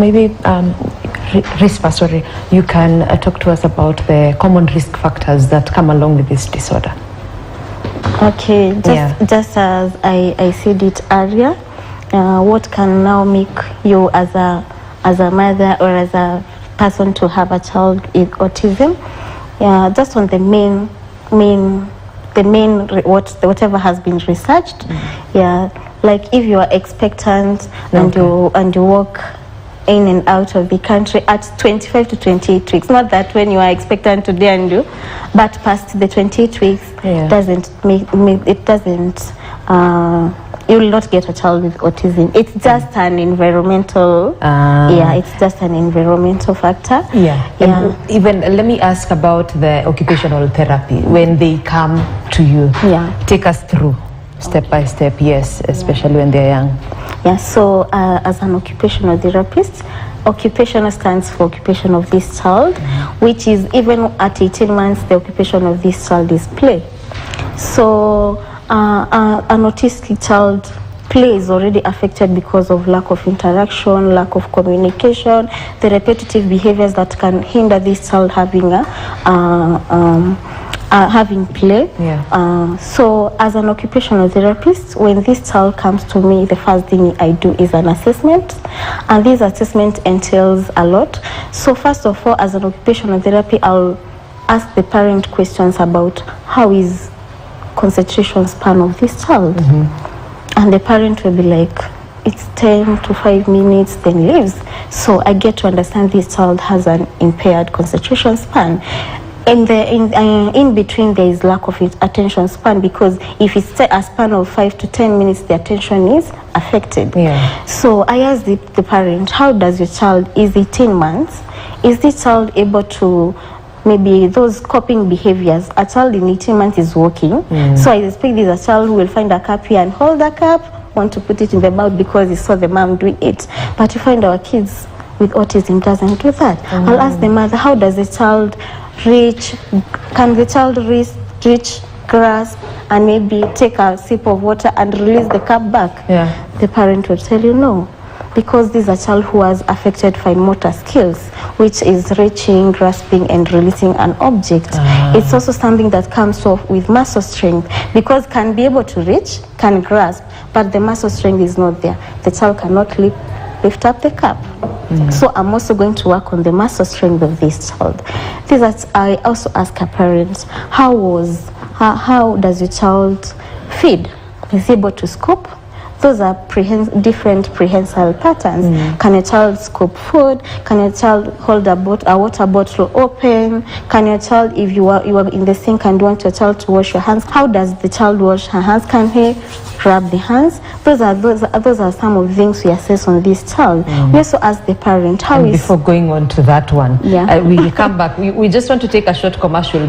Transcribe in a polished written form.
Maybe, Rispa, sorry, you can talk to us about the common risk factors that come along with this disorder. Okay, just as I said it earlier, what can now make you as a mother or as a person to have a child with autism? Just on whatever has been researched. Like if you are expectant and you walk in and out of the country at 25 to 28 weeks, not that when you are expectant today and do, but past the 28 weeks, you will not get a child with autism. It's just an environmental, it's just an environmental factor. Even let me ask about the occupational therapy when they come to you. Take us through step by step, especially when they're young. So as an occupational therapist, occupational stands for occupation of this child, which is even at 18 months, the occupation of this child is play. So an autistic child play is already affected because of lack of interaction, lack of communication, the repetitive behaviors that can hinder this child having having play. So as an occupational therapist, when this child comes to me, the first thing I do is an assessment, and this assessment entails a lot. So first of all, as an occupational therapy, I'll ask the parent questions about how is concentration span of this child, and the parent will be like, it's 10 to 5 minutes, then leaves. So I get to understand this child has an impaired concentration span. In between, there is lack of attention span, because if it's a span of 5 to 10 minutes, the attention is affected. So I asked the parent, how does your child, is 18 months, is this child able to, maybe those coping behaviors? A child in 18 months is walking, so I expect this a child who will find a cup here and hold the cup, want to put it in the mouth because he saw the mom doing it. But you find our kids with autism doesn't do that. I'll ask the mother, how does the child reach, can the child reach, grasp, and maybe take a sip of water and release the cup back? The parent will tell you no, because this is a child who has affected fine motor skills, which is reaching, grasping, and releasing an object. It's also something that comes off with muscle strength, because can be able to reach, can grasp, but the muscle strength is not there. The child cannot lift up the cup. So I'm also going to work on the muscle strength of this child. I also ask a parent, how does your child feed? Is he able to scoop? Those are different prehensile patterns. Can a child scoop food? Can a child hold a water bottle open? Can your child, if you are in the sink and want your child to wash your hands, how does the child wash her hands? Can he grab the hands? Those are some of the things we assess on this child. We also ask the parent, before going on to that one, we come back. We just want to take a short commercial